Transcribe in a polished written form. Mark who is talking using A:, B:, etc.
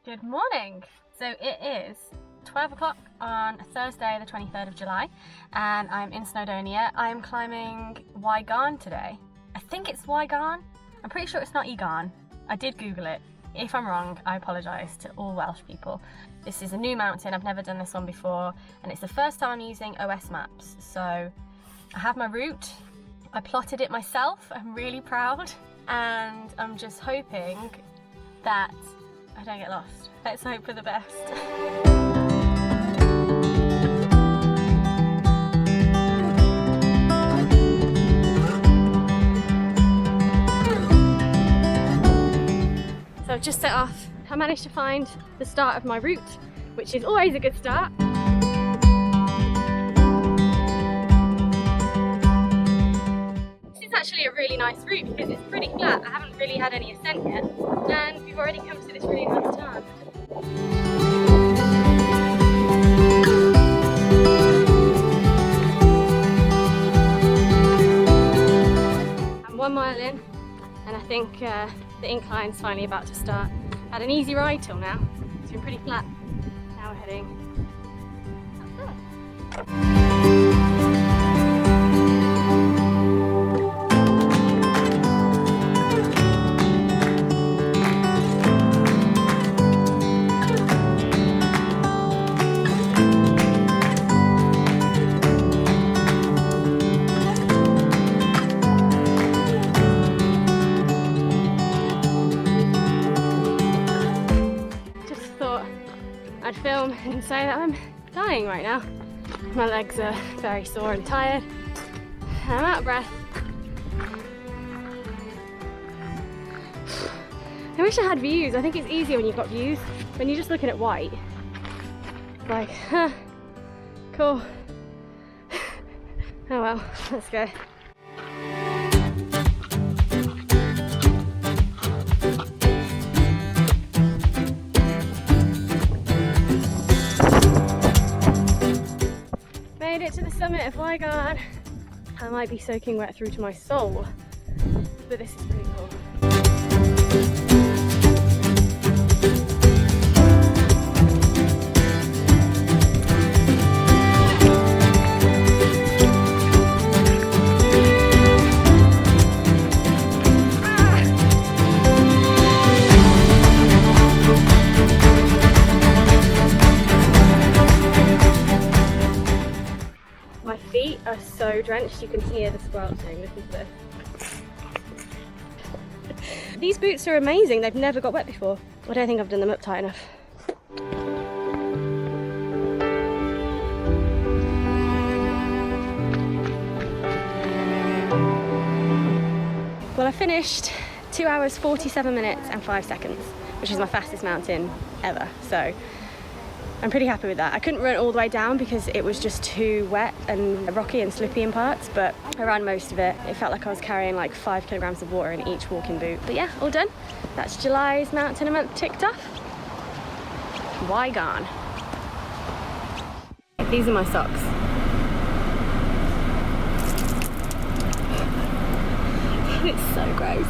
A: Good morning! So it is 12 o'clock on Thursday the 23rd of July and I'm in Snowdonia. I'm climbing Garn today. I think it's Garn. I'm pretty sure it's not Garn. I did Google it. If I'm wrong, I apologise to all Welsh people. This is a new mountain, I've never done this one before, and it's the first time I'm using OS maps. So I have my route, I plotted it myself, I'm really proud, and I'm just hoping that I don't get lost. Let's hope for the best. So I've just set off. I managed to find the start of my route, which is always a good start. This is actually a really nice route because it's pretty flat. I haven't really had any ascent yet, and we've already come to this really nice turn. I'm 1 mile in, and I think the incline's finally about to start. Had an easy ride till now. It's been pretty flat. Now we're heading up there. I'd film and say that I'm dying right now. My legs are very sore and tired. I'm out of breath. I wish I had views. I think it's easier when you've got views. When you're just looking at white, it's like, huh, cool. Oh well, let's go. Made it to the summit of Garn. I might be soaking wet through to my soul, but this is pretty cool. My feet are so drenched, you can hear the squelching. Listen to this. These boots are amazing, they've never got wet before. I don't think I've done them up tight enough. Well, I finished 2 hours 47 minutes and 5 seconds, which is my fastest mountain ever. So I'm pretty happy with that. I couldn't run all the way down because it was just too wet and rocky and slippy in parts, but I ran most of it. It felt like I was carrying like 5 kilograms of water in each walking boot. But yeah, all done. That's July's mountain a month ticked off. Garn. These are my socks. It's so gross.